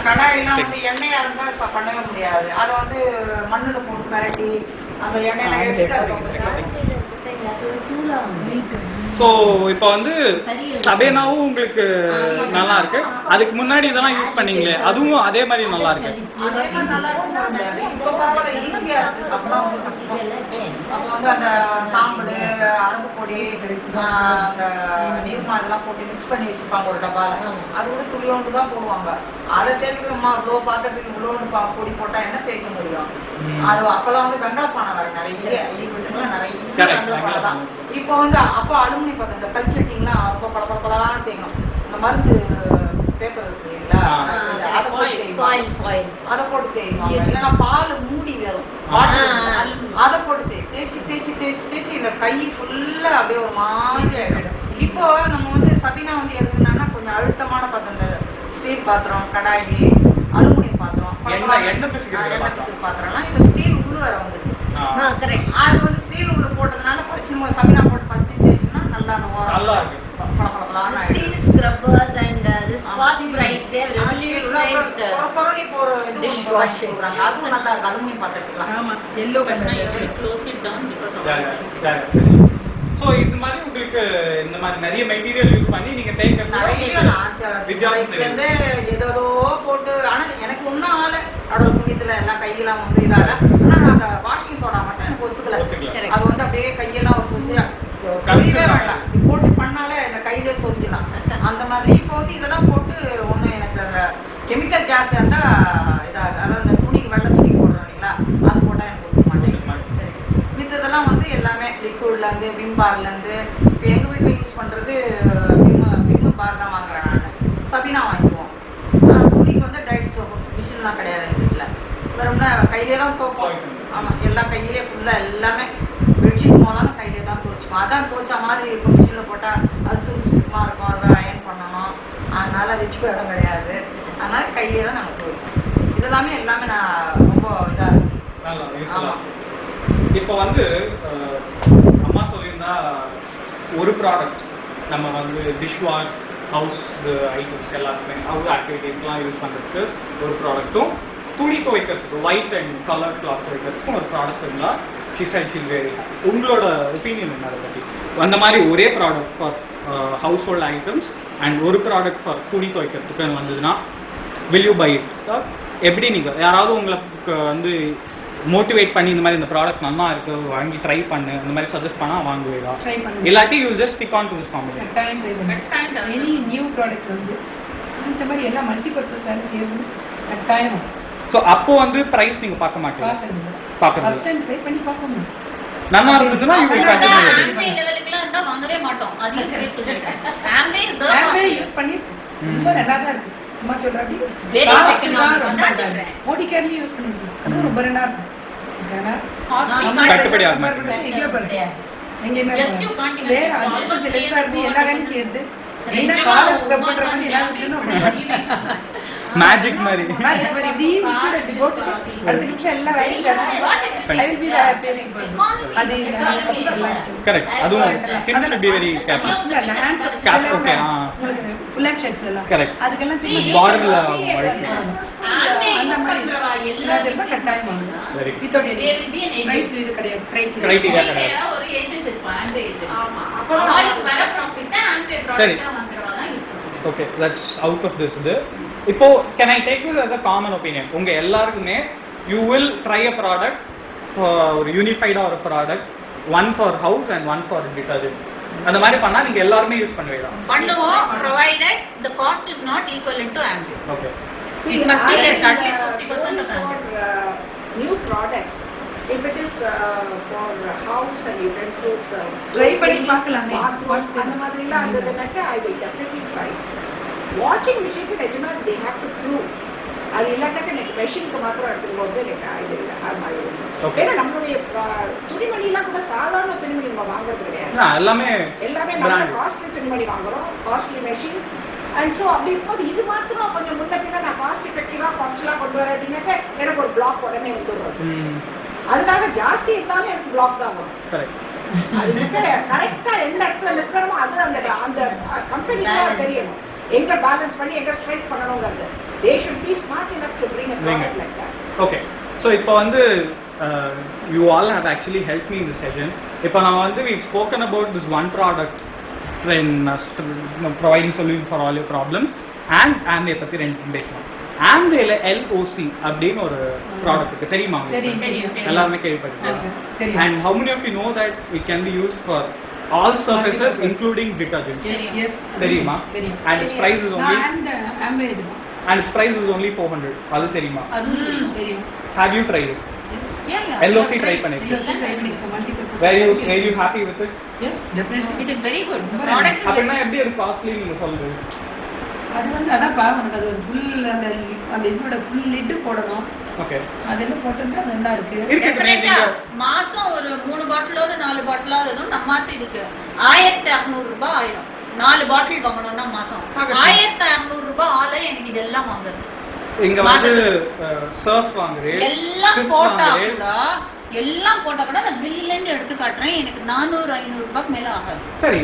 கடாயெல்லாம் வந்து எண்ணெயா இருந்தா பண்ணவே முடியாது. அதை வந்து மண்ணுல போட்டு மிரட்டி அந்த எண்ணெய் எடுத்து ஸோ இப்போ வந்து சபேனாவும் உங்களுக்கு நல்லா இருக்கு. அதுக்கு முன்னாடி இதெல்லாம் யூஸ் பண்ணீங்களே அதுவும் அதே மாதிரி நல்லா இருக்கு. இப்போ பரவாயில்ல, ஈஸியா இருக்கு. அப்பெல்லாம் வந்து கஷ்டம். அப்போ வந்து அந்த சாம்பல், அரும்பு பொடி, அந்த நீர்மா இதெல்லாம் போட்டு மிக்ஸ் பண்ணி வச்சுப்பாங்க ஒரு டப்பால. அது கூட துளியோண்டு தான் போடுவாங்க. அதை சேர்த்துக்கமா இவ்வளோ பாத்திரத்துக்கு இவ்வளோண்டு பொடி போட்டா என்ன சேர்க்க முடியும்? அது அப்பெல்லாம் வந்து வெங்காயப்பானை வர நிறைய நிறைய தான். இப்போ வந்து அப்போ அலுமினி பாத்திரம் இந்த கல்ச்சட்டிங்லாம் ரொம்ப பளபளன்னு தேங்கணும். இந்த மருந்து பேப்பர் இருக்கு இல்லைங்களா, அதை போட்டு தேய்வாங்க. இல்லைன்னா பால் மூடி வரும், அதை போட்டு தேய்ச்சி தேய்ச்சி தேய்ச்சி தேய்ச்சி இந்த கை ஃபுல்லா அப்படியே ஒரு மாதிரி ஆயிடும். இப்போ நம்ம வந்து சபீனா வந்து எதுக்குன்னா கொஞ்சம் அழுத்தமான பாத்திரம், இந்த ஸ்டீல் பாத்திரம், கடாயி, அலுமினியம் பாத்திரம், எண்ணெய் பிசு பாத்திரம்லாம் இப்போ ஸ்டீல் உள்ளு வர வந்துருக்கு. அது வந்து ஸ்டீல் உள்ள போட்டதுனால பறிச்சு சபீனா போட்டு பறிச்சு தேய்ச்சோம்னா நல்லா அந்த ஓரம் அதுவும் நல்லா அலுமினியம் பாத்திரத்துக்கலாம். சோ இந்த மாதிரி உங்களுக்கு இந்த மாதிரி நிறைய மெட்டீரியல் யூஸ் பண்ணி நீங்க இருந்து ஏதோ போட்டு. ஆனா எனக்கு ஒன்னும் ஆள கடவுள் புண்ணியத்துல எல்லாம் கையெல்லாம் வந்து இதால. ஆனா நான் அந்த வாஷிங் சோடா மட்டும் எனக்கு ஒத்துக்கல. அது வந்து அப்படியே கையெல்லாம் சொல்லவே வேண்டாம், போட்டு பண்ணாலே அந்த கையிலே சொஞ்சிடலாம் அந்த மாதிரி. இப்போ வந்து இதெல்லாம் போட்டு ஒன்றும் எனக்கு அந்த கெமிக்கல் ஜாஸ்தியா இருந்தா இதாகுது. அதாவது அந்த துணிக்கு வெள்ளை துணி போடுறோம் இல்லைங்களா, அது போட்டா எனக்கு ஒத்துக்க மாட்டேங்குது. மித்ததெல்லாம் வந்து எல்லாமே லிக்விட்ல இருந்து விம் பார்ல இருந்து. இப்போ எங்க வீட்டுல யூஸ் பண்றது விம் பார் தான் வாங்குறேன் நான். சபீனா வாங்கிக்குவோம். துணிக்கு வந்து டைட் சோப்பு மிஷின்லாம் கிடையாது எங்க வீட்டுல. வெறும்னா கையிலே தான் சோப்போம். ஆமா, எல்லாம் கையிலே ஃபுல்லா எல்லாமே. பெட்ஷீட் போனாலும் கையிலே தான் துவச்சிப்போம். அதான் துவச்சா மாதிரி இருக்கும். மிஷின்ல போட்டா அது சுத்தமா இருக்கும், அதை அயன் பண்ணணும். அதனால வச்சுக்க இடம் கிடையாது. அதனால கையிலே தான் நாங்கள் துவைப்போம். இதெல்லாமே எல்லாமே நான் ரொம்ப இதா இருக்கு. ஆமா, இப்போ வந்து அம்மா சொல்லியிருந்தா ஒரு ப்ராடக்ட் நம்ம வந்து டிஷ் வாஷ், ஹவுஸ் ஐட்டம்ஸ் எல்லாத்துக்குமே ஹவுஸ் ஆக்டிவிட்டீஸ்லாம் யூஸ் பண்ணுறதுக்கு ஒரு ப்ராடக்ட்டும், துணி துவைக்கிறதுக்கு ஒயிட் அண்ட் கலர் கிளாத் துவைக்கிறதுக்கும் ஒரு ப்ராடக்ட் இருந்தால் உங்களோட ஒப்பீனியன் என்ன அதை பற்றி? அந்த மாதிரி ஒரே product for house hold items and ஒரு ப்ராடக்ட் ஃபார் துணி துவைக்கிறதுக்கு வந்ததுன்னா will you buy it? எப்படி நீங்கள் யாராவது உங்களுக்கு வந்து மோட்டிவேட் பண்ணி இந்த மாதிரி இந்த ப்ராடக்ட் நல்லா இருக்கு வாங்கி ட்ரை பண்ணு அந்த மாதிரி சஜஸ்ட் பண்ணா வாங்குவீங்களா? இல்லாட்டி you will just stick on to this combination? Any new product வந்து இந்த மாதிரி எல்லாம் மல்டி பர்பஸ் வேலை செய்யறது கட்டாயம். ஸோ அப்போ வந்து பிரைஸ் நீங்க பார்க்க மாட்டீங்க, பார்க்கறது ஃபர்ஸ்ட் டைம் ட்ரை பண்ணி பார்க்கணும். நல்லா இருந்ததுன்னா யூ வில் கண்டினியூ. இந்த லெவலுக்குலாம் இருந்தா வாங்கவே மாட்டோம். அது பேஸ்ட் சொல்லிட்டேன். ஆம்பே யூஸ் பண்ணி ரொம்ப நல்லா தான் இருக்கு. அம்மா சொல்றாடி மோடி கேர்லி யூஸ் பண்ணிருக்கோம். அது ரொம்ப நல்லா இருக்கும். கட்டுப்படி ஆக மாட்டேங்குது. எங்கேயுமே எல்லா வேலையும் சேர்ந்து என்ன காலை ஸ்க்ரப் பண்ற மாதிரி எல்லாரும் மேஜிக் மாதிரி அடுத்த நிமிஷம் எல்லாம் வேலையும் கரெக்ட். அதுவும் skin should be very careful. Okay full and shirts எல்லாம் கரெக்ட். அதுக்கெல்லாம் பார்டர்ல அந்த மாதிரி எல்லாத்தையும் கட்டாயம் வாங்கணும். வித்தவுட் எனி பிரைஸ் இது கிடையாது, கிரைட்டீரியா கிடையாது. ஒரு ஏஜென்ட் இருப்பாங்க, அந்த ஏஜென்ட். ஆமா, அப்போ அவங்களுக்கு வர ப்ராஃபிட் அந்த ப்ராடக்ட் வாங்குறவங்க யூஸ் பண்ணுவாங்க. Okay, that's out of this. இப்போ can I take this as a common opinion? உங்க எல்லாருக்குமே you will try a product for ஒரு யூனிஃபைடா ஒரு product, one for house and one for detergent. அந்த மாதிரி பண்ணா நீங்க எல்லாரும் யூஸ் பண்ணுவீங்களா? பண்ணுவோம், provided the cost is not equivalent to Ambi. Okay, it must be less, at least 50% of Ambi. New products, if it is for house and utensils, try பண்ணி பார்க்கலாமே. அந்த மாதிரிலாம் இருந்ததுனாக்கா I will definitely try. Washing machine நிஜமா they have to prove. அது இல்லாட்டாக்க எனக்கு மெஷினுக்கு மாத்திரம் எடுத்துக்கும்போது எனக்கு இது இல்லை. ஏன்னா நம்மளுடைய துணிமணிலாம் கூட சாதாரண துணிமணி நம்ம வாங்குறது கிடையாது. எல்லாமே நல்ல காஸ்ட்லி துணிமணி வாங்குறோம், காஸ்ட்லி மெஷின். அண்ட் ஸோ அப்படி இருக்கும்போது இது மாத்திரம் கொஞ்சம் முன்னாடி நான் காஸ்ட் எஃபெக்டிவா குறைச்சலா கொண்டு வரேன் அப்படின்னாக்க எனக்கு ஒரு பிளாக் உடனே வந்துடுறோம். அதுக்காக ஜாஸ்தி இருந்தாலும் எனக்கு பிளாக் தான் வரும். அது கரெக்டா எந்த இடத்துல நிற்கணுமோ அது அந்த அந்த கம்பெனிக்கு தெரியணும், எங்க பேலன்ஸ் பண்ணி எங்க ஸ்ட்ரைக் பண்ணணுங்கிறது. they should be smart enough to bring a product like that. Okay. So இப்போ வந்து you all have actually helped me in this session. இப்போ நம்ம வந்து we've spoken about this one product in providing solution for all your problems and Amway பத்தி ரெண்டு பேசலாம். Amwayல LOC அப்படின்னு ஒரு ப்ராடக்ட் இருக்கு, தெரியுமா உங்களுக்கு? எல்லாருமே கேள்விப்பட்டிருக்கீங்க. And how many of you know that it can be used for all surfaces including detergents? Yes. தெரியுமா? And its price is only Amway and its price is only 400. அது தெரியுமா? அதுவும் தெரியும். Have you tried it? Yeah. LOC try பண்ணிருக்கீங்க. Were you happy with it? Yes, definitely. It is very good. The product is அப்படினா எப்படி இருக்கு costly நீங்க சொல்றது? அது வந்து அதான்ப்பா, உனக்கு அது ஃபுல் அந்த இதோட ஃபுல் லிட் போடணும். ஓகே. அதெல்லாம் போட்டுட்டா நல்லா இருக்கு. டெஃபினட்டா மாசம் ஒரு 3 பாட்டிலாவது 4 பாட்டிலாவது நம்மாத்து இதுக்கு 1600 ரூபாய் ஆயிடும். 4 பாட்டில் வாங்கணும்னா மாசம் 1600 ரூபாய் ஆள எனக்கு இதெல்லாம் வாங்குறது. இங்க வந்து சர்ஃப் வாங்குறேன் எல்லாம் போட்டா கூட நான் பில்ல இருந்து எடுத்து காட்டுறேன். எனக்கு 400-500 ரூபாய்க்கு மேல ஆகாது. சரி,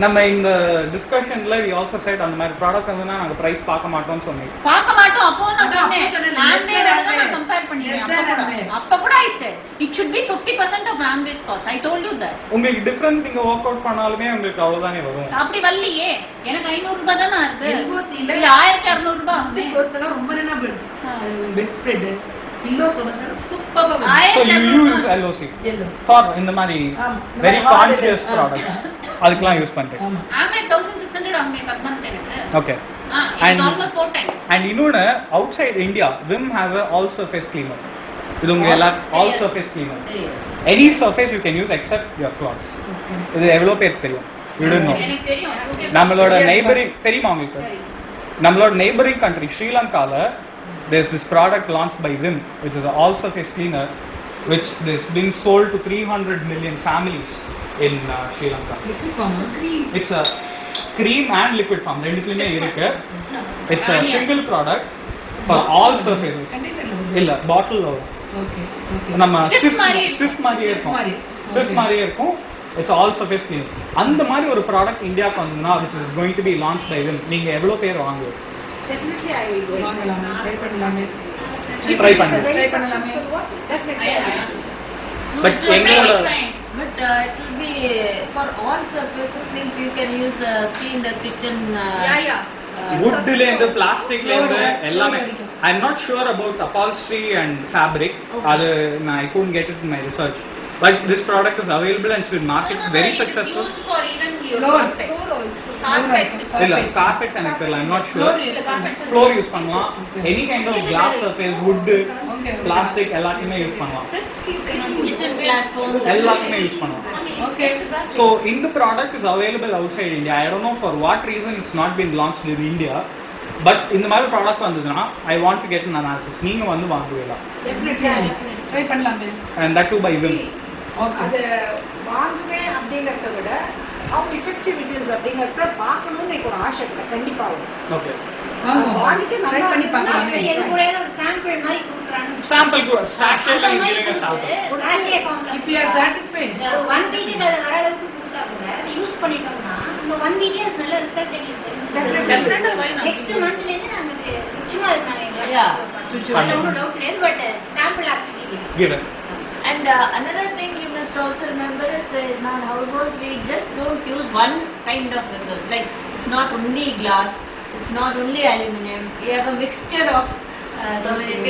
நம்ம இந்த டிஸ்கஷன்ல we also said அந்த மாதிரி ப்ராடக்ட் வந்துனா நாங்க பிரைஸ் பார்க்க மாட்டோம்னு சொன்னீங்க. பார்க்க மாட்டோம். அப்போ நான் சொன்னேன் Amway-ஓட தான் நான் கம்பேர் பண்ணினேன். அப்ப கூட I said it should be 50% of Amway's cost. I told you that. உங்களுக்கு டிஃபரன்ஸ் நீங்க வொர்க் அவுட் பண்ணாலுமே உங்களுக்கு அவ்வளவுதானே வரும். அப்படி வரலையே, எனக்கு 500 ரூபாய் தான ஆகுது. இல்ல 1600 ரூபாய் ஆகுது. க்ளோத்ஸ் எல்லாம் ரொம்ப நல்லா பெட் ஸ்ப்ரெட் பில்லோ கவர்ஸ் சூப்பரா இருக்கு. So you use LOC for இந்த மாதிரி very conscious products அதுக்கெல்லாம் யூஸ் பண்றேன். Amway 1600 Amway per month எனக்கு. Okay. It's almost 4 times. And இன்னொன்னு outside India Vim has a all surface cleaner. இது உங்க எல்லா all surface cleaner. Any surface you can use except your clothes. இது எவ்வளவு பேருக்கு தெரியும்? You don't know. எனக்கு தெரியும். நம்மளோட neighboring தெரியுமா உங்களுக்கு? நம்மளோட neighboring country ஸ்ரீலங்கால there's this product launched by Vim which is an all surface cleaner which is being sold to 300 million families in Sri Lanka. liquid form cream. It's a cream and liquid form ரெண்டுத்துலயுமே இருக்கு. It's a single product for all surfaces. இல்ல பாட்டில் வரும். Okay. நம்ம Swift மாதிரியே இருக்கும். It's all surface cleaner. அந்த மாதிரி ஒரு product இந்தியாக்கு வந்தா which is going to be launched by Vim. நீங்க எவ்வளவு பேர் வாங்குவீங்க? Definitely I will go. Try பண்ணலாமே. Definitely. But எங்களோட But it will be for all surfaces, means you can use clean the kitchen. woodல இருந்து பிளாஸ்டிக்ல இருந்து எல்லாமே. I'm not sure about upholstery and fabric. அது I couldn't get it in my research. But this product is available and it's been marketed very successful. Used for even your இல்ல carpets and I'm not sure. Floor use பண்ணலாம். Any kind of glass surface, wood, plastic எல்லாத்தையுமே use பண்ணலாம். Kitchen platforms. எல்லாத்தையுமே use பண்ணலாம். Okay. So in the product is available outside India. I don't know for what reason it's not been launched in India. But இந்த மாதிரி product வந்ததுன்னா I want to get an analysis. நீங்க வந்து வாங்குவீங்களா? Definitely. Try பண்ணலாமே. And that too by Vim. அது வாங்குவேன் அப்படிங்கறத விட how effective it is அப்படிங்கறத பார்க்கணும்னு எனக்கு ஒரு ஆசை இருக்கு. கண்டிப்பா Okay. வாங்கிட்டு ட்ரை பண்ணி பார்க்கலாம். இது கூட ஒரு சாம்பிள் மாதிரி கொடுக்குறாங்க. Sample actually is giving a sample. If you are satisfied. 1 week அது வர அளவுக்கு கொடுத்தா கூட அதை யூஸ் பண்ணிட்டோம்னா இந்த 1 வீக்கே நல்ல ரிசல்ட் எங்களுக்கு தெரியும். நெக்ஸ்ட் மந்த்ல இருந்து நாங்க நிச்சயமா அது நாங்க no doubt கிடையாது. But sample actually Give it. And another thing you must also remember is in our households we just don't use one kind of vessel. Like it's not only glass, it's not only aluminum. We have a mixture of so many things.